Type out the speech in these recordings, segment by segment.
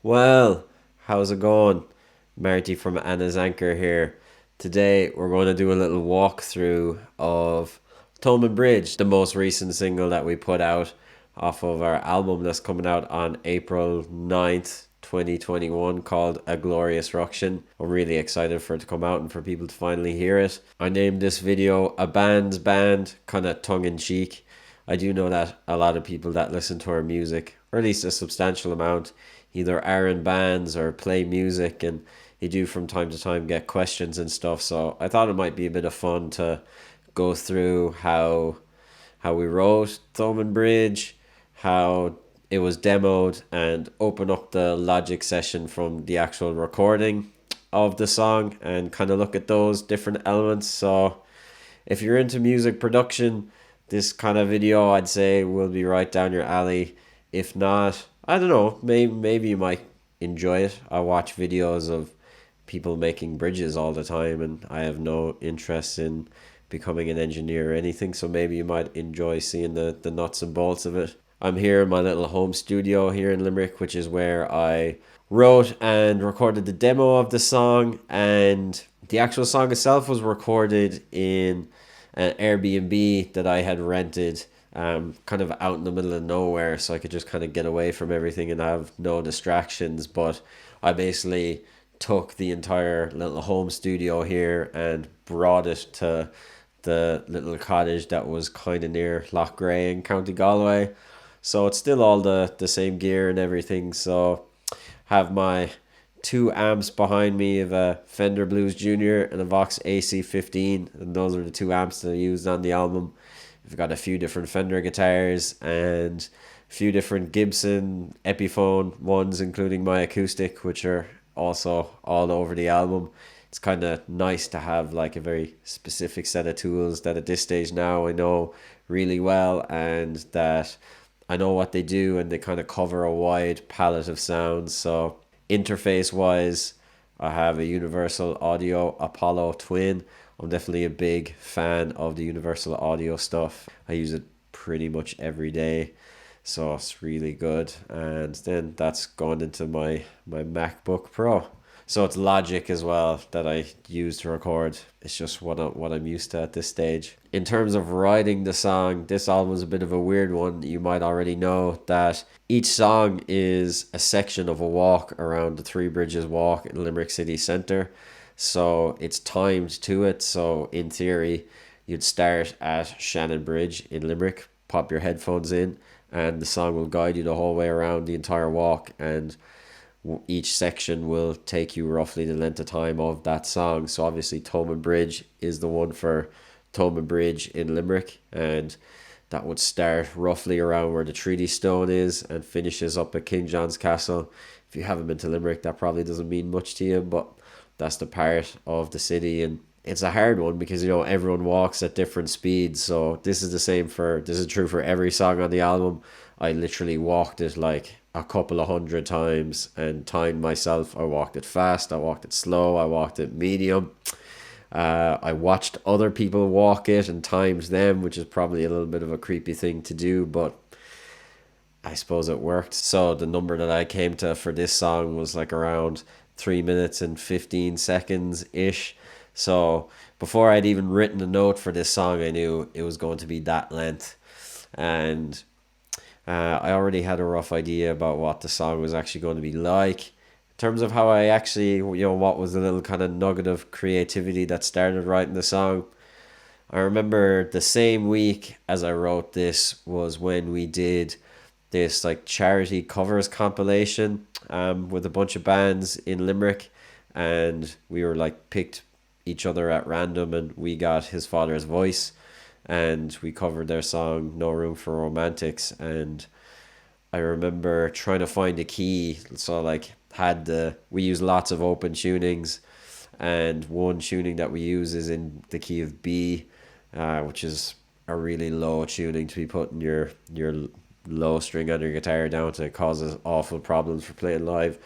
Well, how's it going? Marty from Anna's Anchor here. Today we're going to do a little walkthrough of Thomond Bridge, the most recent single that we put out off of our album that's coming out on April 9th, 2021, called A Glorious Ruction. I'm really excited for it to come out and for people to finally hear it. I named this video A Band's Band, kind of tongue in cheek. I do know that a lot of people that listen to our music, or at least a substantial amount, either are in bands or play music, and you do from time to time get questions and stuff. So I thought it might be a bit of fun to go through how we wrote Thomond Bridge, how it was demoed, and open up the Logic session from the actual recording of the song and kind of look at those different elements. So if you're into music production, this kind of video I'd say will be right down your alley. If not, I don't know, maybe you might enjoy it. I watch videos of people making bridges all the time, and I have no interest in becoming an engineer or anything, so maybe you might enjoy seeing the nuts and bolts of it. I'm here in my little home studio here in Limerick, which is where I wrote and recorded the demo of the song, and the actual song itself was recorded in an Airbnb that I had rented, kind of out in the middle of nowhere, so I could just kind of get away from everything and have no distractions. But I basically took the entire little home studio here and brought it to the little cottage that was kind of near Lochgray in County Galway. So it's still all the same gear and everything. So have my two amps behind me of a Fender Blues Junior and a Vox AC15, and those are the two amps that I used on the album. I've got a few different Fender guitars and a few different Gibson Epiphone ones, including my acoustic, which are also all over the album. It's kind of nice to have like a very specific set of tools that at this stage now I know really well, and that I know what they do, and they kind of cover a wide palette of sounds. So interface wise, I have a Universal Audio Apollo Twin. I'm definitely a big fan of the Universal Audio stuff. I use it pretty much every day, so it's really good. And then that's going into my MacBook Pro. So it's Logic as well that I use to record. It's just what I'm used to at this stage. In terms of writing the song, this album is a bit of a weird one. You might already know that each song is a section of a walk around the Three Bridges Walk in Limerick City Centre. So it's timed to it. So in theory, you'd start at Shannon Bridge in Limerick, pop your headphones in, and the song will guide you the whole way around the entire walk, and each section will take you roughly the length of time of that song. So obviously Thomond Bridge is the one for Thomond Bridge in Limerick, and that would start roughly around where the Treaty Stone is and finishes up at King John's Castle. If you haven't been to Limerick, that probably doesn't mean much to you, but that's the part of the city, and it's a hard one because everyone walks at different speeds. So this is true for every song on the album. I literally walked it like a couple of hundred times and timed myself. I walked it fast, I walked it slow, I walked it medium. I watched other people walk it and timed them, which is probably a little bit of a creepy thing to do, but I suppose it worked. So the number that I came to for this song was like around 3 minutes and 15 seconds ish. So before I'd even written a note for this song, I knew it was going to be that length. And I already had a rough idea about what the song was actually going to be like. In terms of how I actually, what was the little kind of nugget of creativity that started writing the song. I remember the same week as I wrote this was when we did this like charity covers compilation with a bunch of bands in Limerick, and we were like picked each other at random, and we got His Father's Voice, and we covered their song No Room for Romantics. And I remember trying to find a key, so like we use lots of open tunings, and one tuning that we use is in the key of B, which is a really low tuning to be putting your low string on your guitar down to. It causes awful problems for playing live.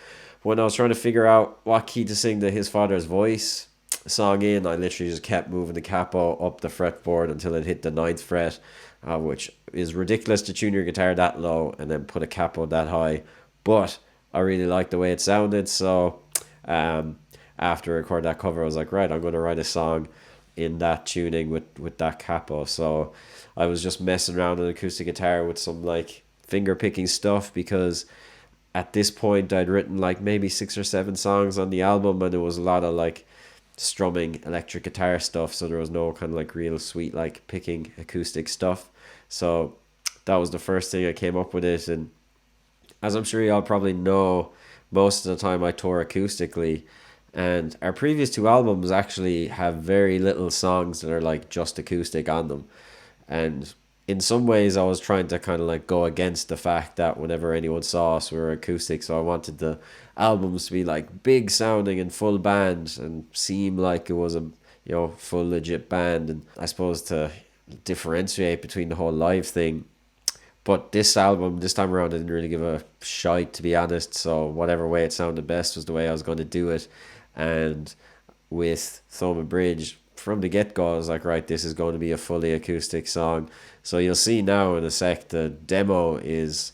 When I was trying to figure out what key to sing the His Father's Voice song in, I literally just kept moving the capo up the fretboard until it hit the ninth fret, which is ridiculous to tune your guitar that low and then put a capo that high. But I really liked the way it sounded. So um, after I recorded that cover, I was like, right, I'm going to write a song in that tuning with that capo. So I was just messing around on acoustic guitar with some like finger picking stuff, because at this point I'd written like maybe 6 or 7 songs on the album, and it was a lot of like strumming electric guitar stuff, so there was no kind of like real sweet like picking acoustic stuff. So that was the first thing I came up with it. And as I'm sure y'all probably know, most of the time I tour acoustically, and our previous 2 albums actually have very little songs that are like just acoustic on them. And in some ways I was trying to kind of like go against the fact that whenever anyone saw us we were acoustic, so I wanted the albums to be like big sounding and full band and seem like it was a full legit band, and I suppose to differentiate between the whole live thing. But this album, this time around, I didn't really give a shite, to be honest. So whatever way it sounded best was the way I was going to do it. And with Thomond Bridge, from the get-go, I was like, right, this is going to be a fully acoustic song. So you'll see now in a sec, the demo is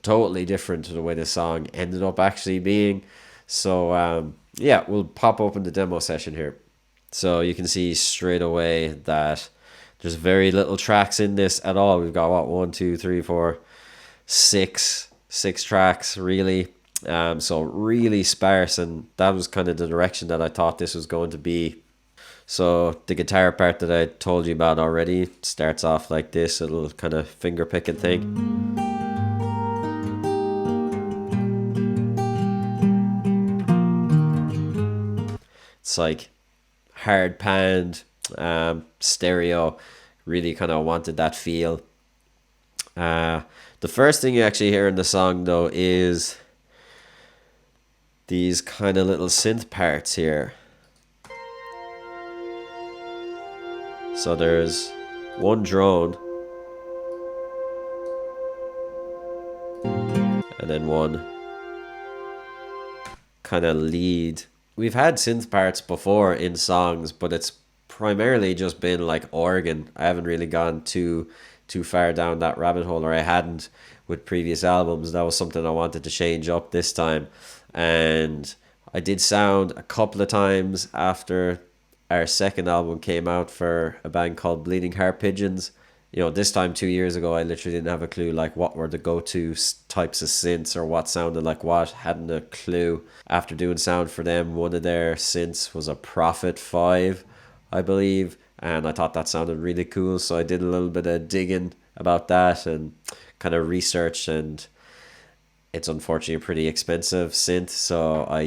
totally different to the way the song ended up actually being. So yeah, we'll pop open the demo session here. So you can see straight away that there's very little tracks in this at all. We've got what, 1, 2, 3, 4, 6 tracks really. So really sparse, and that was kind of the direction that I thought this was going to be. So the guitar part that I told you about already starts off like this, a little kind of finger picking thing. It's like hard panned, stereo. Really kind of wanted that feel. The first thing you actually hear in the song though is these kind of little synth parts here. So there's one drone and then one kind of lead. We've had synth parts before in songs, but it's primarily just been like organ. I haven't really gone too far down that rabbit hole, or I hadn't with previous albums. That was something I wanted to change up this time. And I did sound a couple of times after our second album came out for a band called Bleeding Heart Pigeons. This time 2 years ago, I literally didn't have a clue like what were the go-to types of synths or what sounded like what. Hadn't a clue. After doing sound for them, one of their synths was a Prophet 5, I believe, and I thought that sounded really cool, so I did a little bit of digging about that and kind of research, and it's unfortunately a pretty expensive synth, so I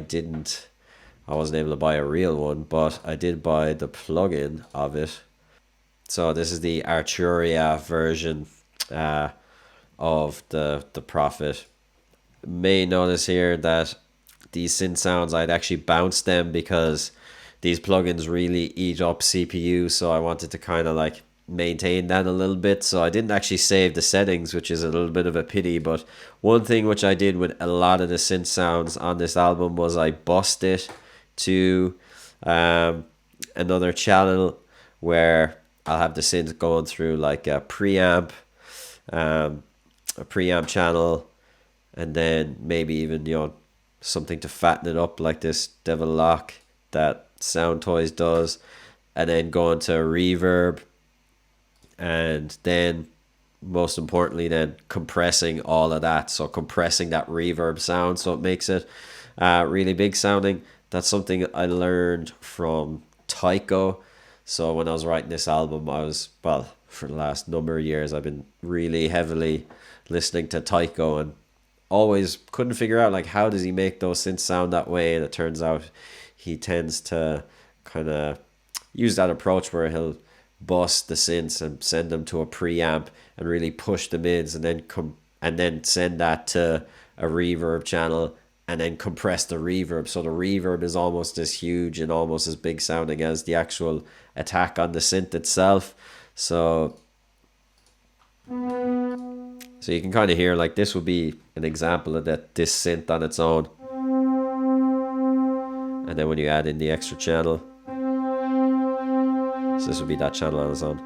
wasn't able to buy a real one, but I did buy the plug-in of it. So this is the Arturia version of the Prophet. May notice here that these synth sounds, I'd actually bounced them because these plugins really eat up CPU, so I wanted to kind of like maintain that a little bit. So I didn't actually save the settings, which is a little bit of a pity. But one thing which I did with a lot of the synth sounds on this album was I bussed it to another channel where I'll have the synth going through like a preamp channel, and then maybe even something to fatten it up like this Devil Lock that Sound Toys does, and then going to reverb, and then most importantly then compressing all of that, so compressing that reverb sound so it makes it really big sounding. That's something I learned from Tycho. So when I was writing this album, for the last number of years I've been really heavily listening to Tycho, and always couldn't figure out like how does he make those synths sound that way. And it turns out he tends to kind of use that approach where he'll bust the synths and send them to a preamp and really push the mids, and then send that to a reverb channel and then compress the reverb, so the reverb is almost as huge and almost as big sounding as the actual attack on the synth itself. So you can kind of hear like this would be an example of this synth on its own, and then when you add in the extra channel, so this would be that channel on its own.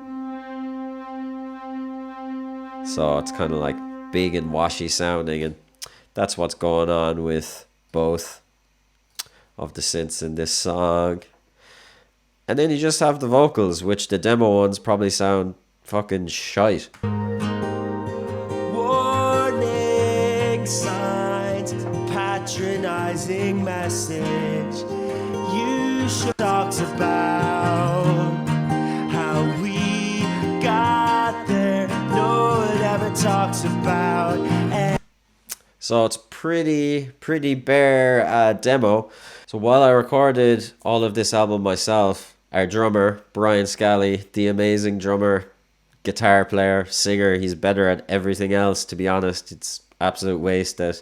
So it's kind of like big and washy sounding, and That's what's going on with both of the synths in this song. And then you just have the vocals, which the demo ones probably sound fucking shite. Warning signs, patronizing message. You should talk about how we got there. No one ever talks about. So it's pretty bare demo. So while I recorded all of this album myself, our drummer, Brian Scally, the amazing drummer, guitar player, singer, he's better at everything else, to be honest. It's absolute waste that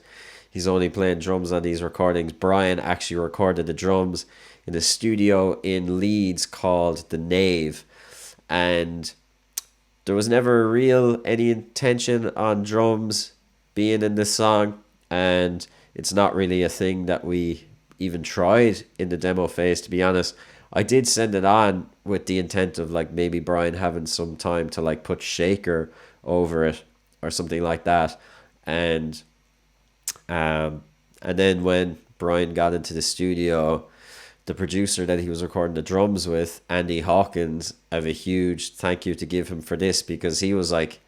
he's only playing drums on these recordings. Brian actually recorded the drums in a studio in Leeds called The Nave. And there was never any intention on drums being in this song, and it's not really a thing that we even tried in the demo phase, to be honest. I did send it on with the intent of like maybe Brian having some time to like put shaker over it or something like that, and then when Brian got into the studio, the producer that he was recording the drums with, Andy Hawkins, I have a huge thank you to give him for this, because he was like,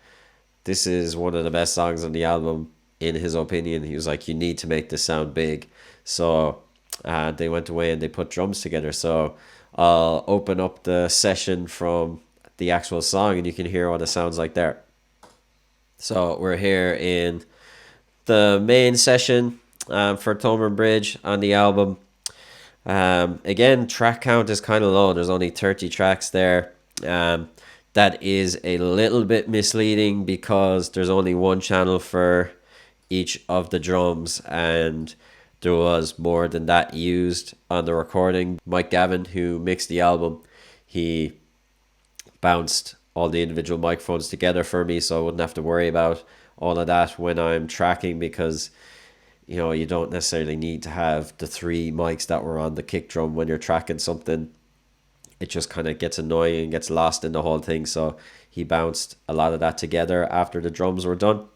this is one of the best songs on the album in his opinion. He was like, you need to make this sound big. So they went away and they put drums together. So I'll open up the session from the actual song and you can hear what it sounds like there. So we're here in the main session for Thomond Bridge on the album. Again, track count is kind of low. There's only 30 tracks there. That is a little bit misleading because there's only one channel for each of the drums, and there was more than that used on the recording. Mike Gavin, who mixed the album, he bounced all the individual microphones together for me, so I wouldn't have to worry about all of that when I'm tracking, because you know, you don't necessarily need to have the 3 mics that were on the kick drum when you're tracking something. It just kind of gets annoying and gets lost in the whole thing. So he bounced a lot of that together after the drums were done.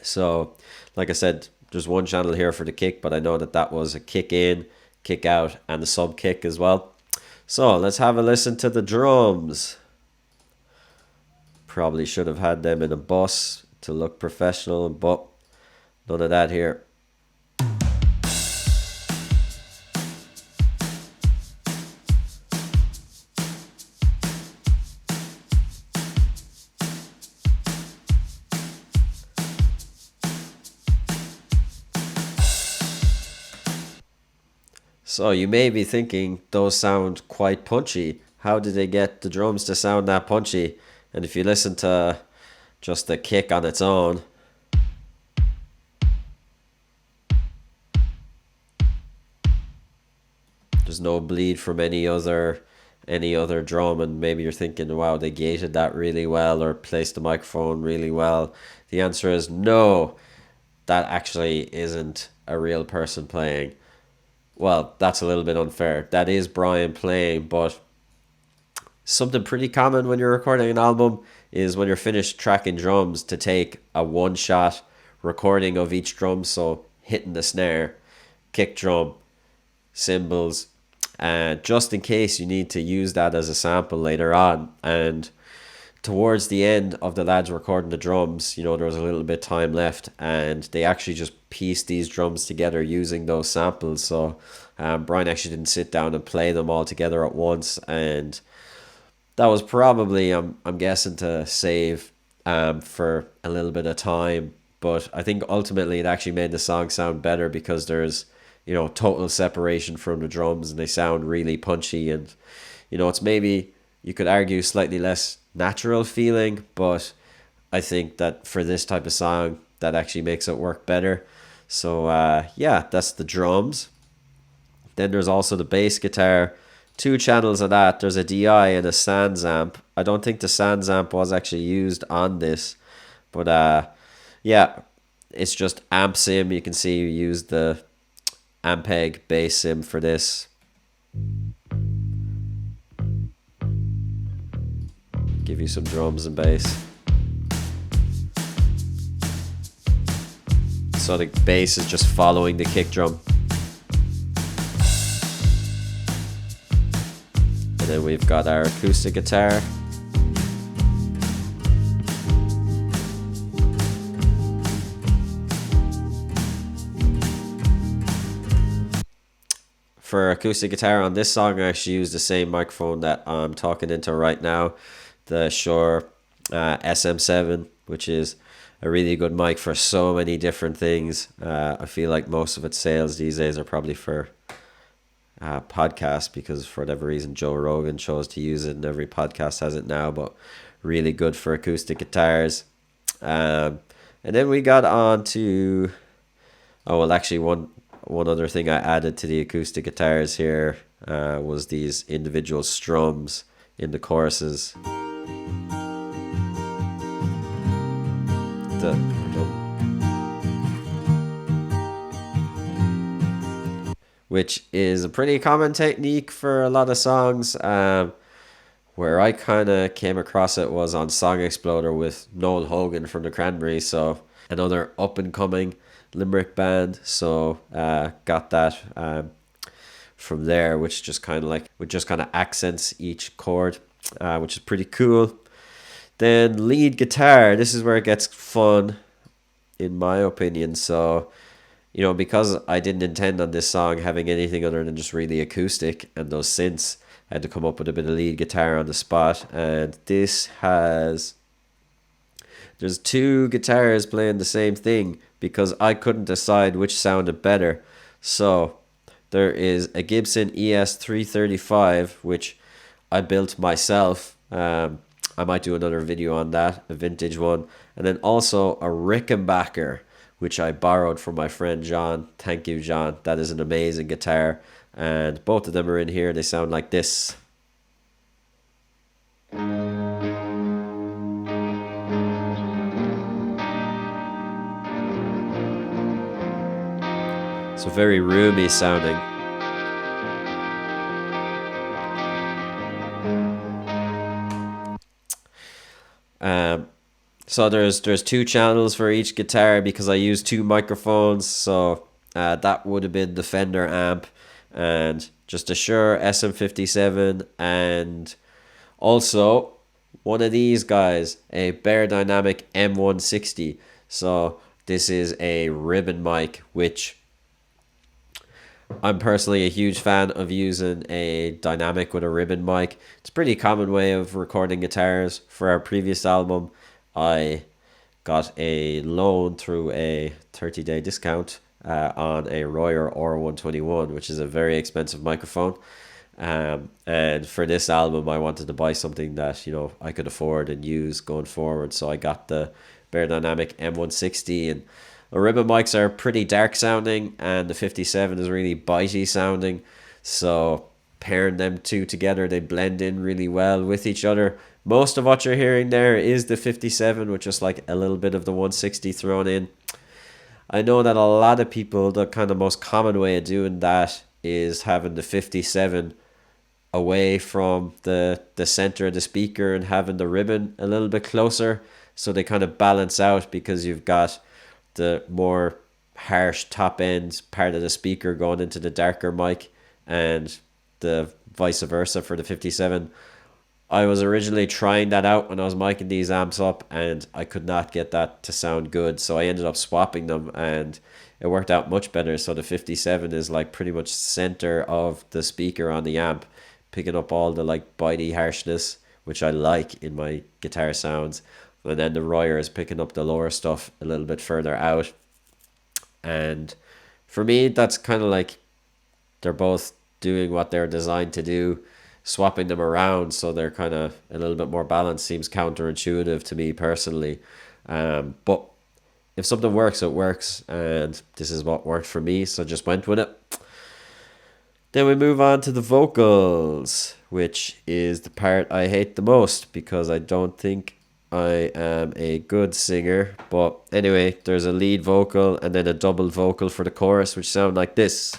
So, like I said, there's one channel here for the kick, but I know that was a kick in, kick out, and a sub kick as well. So let's have a listen to the drums. Probably should have had them in a bus to look professional, but none of that here. So you may be thinking, those sound quite punchy. How did they get the drums to sound that punchy? And if you listen to just the kick on its own, there's no bleed from any other drum, and maybe you're thinking, wow, they gated that really well or placed the microphone really well. The answer is no, that actually isn't a real person playing. Well, that's a little bit unfair. That is Brian playing, but something pretty common when you're recording an album is when you're finished tracking drums to take a one-shot recording of each drum. So hitting the snare, kick drum, cymbals, and just in case you need to use that as a sample later on. And towards the end of the lads recording the drums, you know, there was a little bit time left, and they actually just pieced these drums together using those samples. So Brian actually didn't sit down and play them all together at once, and that was probably, I'm guessing, to save for a little bit of time. But I think ultimately it actually made the song sound better because there's, you know, total separation from the drums and they sound really punchy. And, you know, it's maybe, you could argue, slightly less natural feeling, but I think that for this type of song, that actually makes it work better. So, yeah, that's the drums. Then there's also the bass guitar. 2 channels of that. There's a DI and a Sans amp. I don't think the Sans amp was actually used on this, but yeah, it's just amp sim. You can see you used the Ampeg bass sim for this. Give you some drums and bass. So the bass is just following the kick drum. And then we've got our acoustic guitar. For acoustic guitar on this song, I actually use the same microphone that I'm talking into right now, the Shure SM7, which is a really good mic for so many different things. I feel like most of its sales these days are probably for podcasts, because for whatever reason Joe Rogan chose to use it and every podcast has it now, but really good for acoustic guitars. And then we got on to, one other thing I added to the acoustic guitars here was these individual strums in the choruses. Which is a pretty common technique for a lot of songs. Where I kind of came across it was on Song Exploder with Noel Hogan from the Cranberries, so another up and coming Limerick band. So got that from there, which just kind of accents each chord, which is pretty cool. Then lead guitar. This is where it gets fun, in my opinion. So, because I didn't intend on this song having anything other than just really acoustic and those synths, I had to come up with a bit of lead guitar on the spot. And there's two guitars playing the same thing because I couldn't decide which sounded better. So there is a Gibson ES335, which I built myself. I might do another video on that, a vintage one. And then also a Rickenbacker, which I borrowed from my friend John. Thank you, John. That is an amazing guitar. And both of them are in here. They sound like this. So very roomy sounding. So there's two channels for each guitar because I use two microphones. So that would have been the Fender amp and just a Shure SM57, and also one of these guys, a Bear Dynamic M160. So this is a ribbon mic, which I'm personally a huge fan of using a dynamic with a ribbon mic. It's a pretty common way of recording guitars. For our previous album, I got a loan through a 30-day discount on a Royer R121, which is a very expensive microphone. And for this album, I wanted to buy something that I could afford and use going forward. So I got the Bear Dynamic M160, and the ribbon mics are pretty dark sounding, and the 57 is really bitey sounding. So pairing them two together, they blend in really well with each other. Most of what you're hearing there is the 57 with just like a little bit of the 160 thrown in. I know that a lot of people, the kind of most common way of doing that is having the 57 away from the center of the speaker and having the ribbon a little bit closer, so they kind of balance out, because you've got the more harsh top end part of the speaker going into the darker mic, and the vice versa for the 57. I was originally trying that out when I was micing these amps up, and I could not get that to sound good, so I ended up swapping them, and it worked out much better. So the 57 is like pretty much center of the speaker on the amp, picking up all the like bitey harshness, which I like in my guitar sounds. And then the Royer is picking up the lower stuff a little bit further out. And for me, that's kind of like they're both doing what they're designed to do. Swapping them around so they're kind of a little bit more balanced seems counterintuitive to me personally. But if something works, it works. And this is what worked for me, so just went with it. Then we move on to the vocals, which is the part I hate the most because I don't think I am a good singer. But anyway, there's a lead vocal and then a double vocal for the chorus, which sound like this.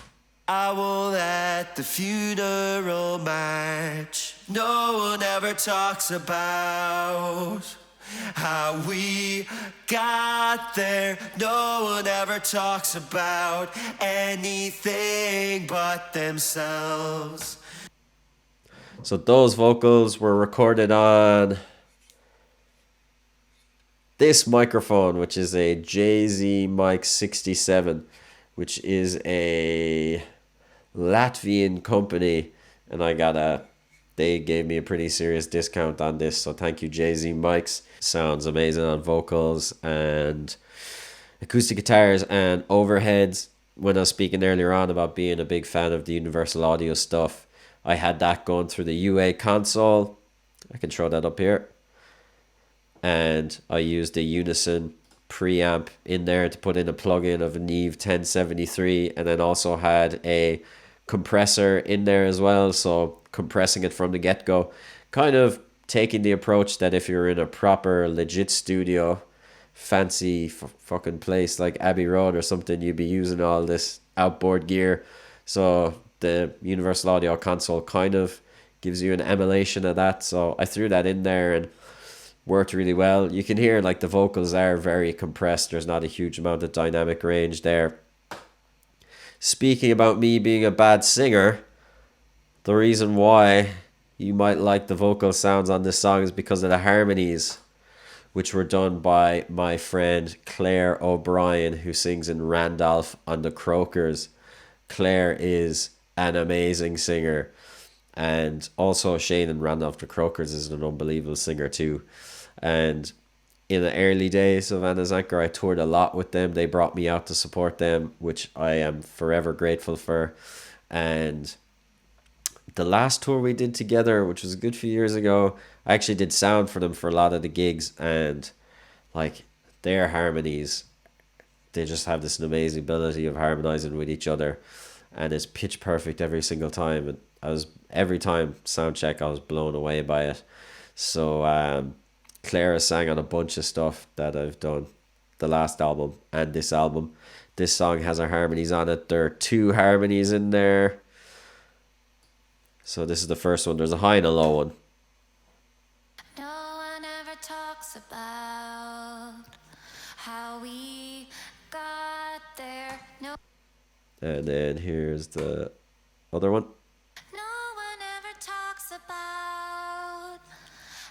I will at the funeral march no one ever talks about. how we got there. No one ever talks about anything but themselves. So those vocals were recorded on this microphone, which is a JZ Mic 67, which is a Latvian company, and they gave me a pretty serious discount on this, so thank you, JZ Mics. Sounds amazing on vocals and acoustic guitars and overheads. When I was speaking earlier on about being a big fan of the Universal Audio stuff, I had that going through the UA console. I can throw that up here. And I used a Unison preamp in there to put in a plug-in of a Neve 1073, and then also had a compressor in there as well, so compressing it from the get-go, kind of taking the approach that if you're in a proper legit studio, fancy fucking place like Abbey Road or something, you'd be using all this outboard gear. So the Universal Audio console kind of gives you an emulation of that, so I threw that in there and worked really well. You can hear like the vocals are very compressed. There's not a huge amount of dynamic range there. Speaking about me being a bad singer, the reason why you might like the vocal sounds on this song is because of the harmonies, which were done by my friend Claire O'Brien, who sings in Randolph on the Croakers. Claire is an amazing singer, and also Shane and Randolph the Croakers is an unbelievable singer too. And in the early days of Anna's Anchor, I toured a lot with them. They brought me out to support them, which I am forever grateful for. And the last tour we did together, which was a good few years ago, I actually did sound for them for a lot of the gigs, and like their harmonies, they just have this amazing ability of harmonizing with each other, and it's pitch perfect every single time. And every time sound check, I was blown away by it. So Clara sang on a bunch of stuff that I've done, the last album and this album. This song has our harmonies on it. There are 2 harmonies in there. So this is the first one. There's a high and a low one. No one ever talks about how we got there. No. And then here's the other one. No one ever talks about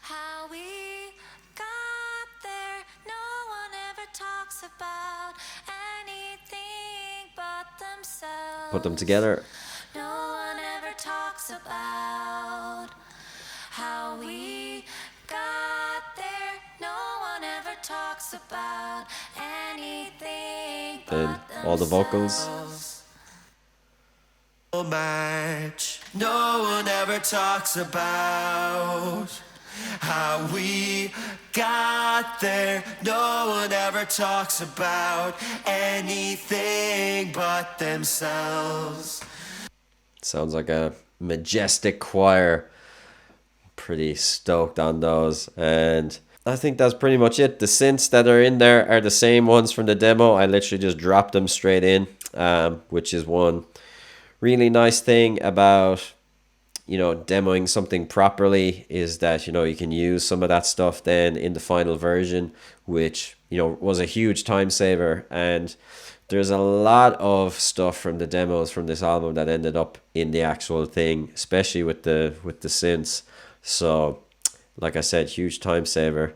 how we got there. No one ever talks about anything but themselves. Put them together. No one ever talks about how we got there. No one ever talks about anything Then but all the vocals. themselves. Match. No one ever talks about how we got there. No one ever talks about anything but themselves. Sounds like a majestic choir. Pretty stoked on those. And I think that's pretty much it. The synths that are in there are the same ones from the demo. I literally just dropped them straight in, which is one really nice thing about, demoing something properly, is that, you can use some of that stuff then in the final version, which, was a huge time saver. And there's a lot of stuff from the demos from this album that ended up in the actual thing, especially with the synths. So, like I said, huge time saver.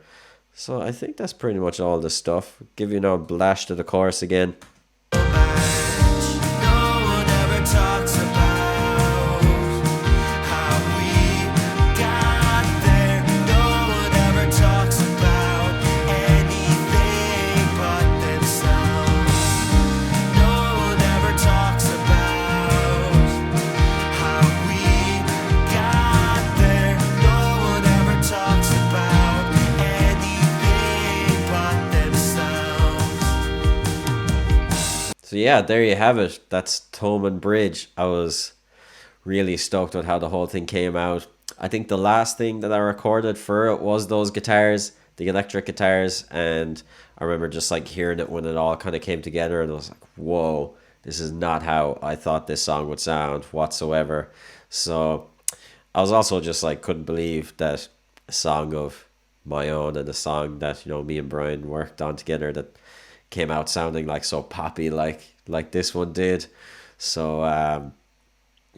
So I think that's pretty much all the stuff. Give you a blast to the chorus again. So yeah, there you have it. That's Thomond Bridge. I was really stoked with how the whole thing came out. I think the last thing that I recorded for it was those guitars, the electric guitars, and I remember just like hearing it when it all kind of came together, and I was like, whoa, this is not how I thought this song would sound whatsoever. So I was also just like, couldn't believe that a song of my own, and a song that me and Brian worked on together that came out sounding like so poppy like this one did. So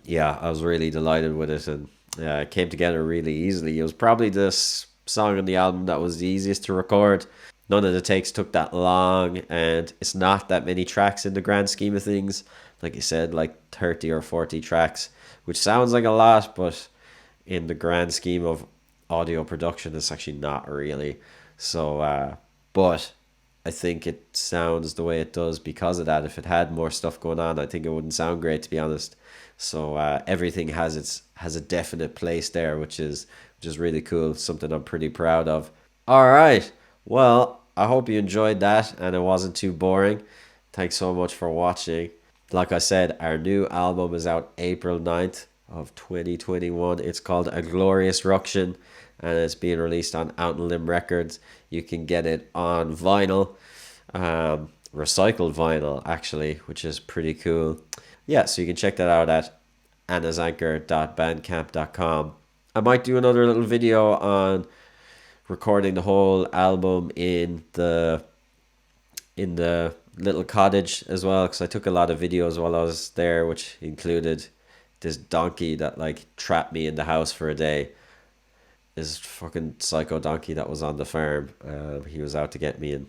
yeah, I was really delighted with it, and it came together really easily. It was probably this song on the album that was the easiest to record. None of the takes took that long, and it's not that many tracks in the grand scheme of things. Like you said, like 30 or 40 tracks, which sounds like a lot, but in the grand scheme of audio production, it's actually not really. So, but I think it sounds the way it does because of that. If it had more stuff going on, I think it wouldn't sound great, to be honest. So everything has a definite place there, which is really cool. Something I'm pretty proud of. All right. Well, I hope you enjoyed that and it wasn't too boring. Thanks so much for watching. Like I said, our new album is out April 9th of 2021. It's called A Glorious Ruction, and it's being released on Out and Limb Records. You can get it on vinyl, recycled vinyl actually, which is pretty cool. Yeah, so you can check that out at annazanker.bandcamp.com. I might do another little video on recording the whole album in the little cottage as well, because I took a lot of videos while I was there, which included this donkey that like trapped me in the house for a day. This fucking psycho donkey that was on the farm. He was out to get me, and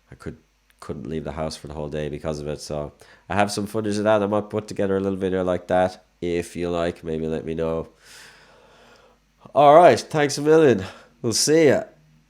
I couldn't leave the house for the whole day because of it. So I have some footage of that. I might put together a little video like that. If you like, maybe let me know. All right, thanks a million. We'll see ya.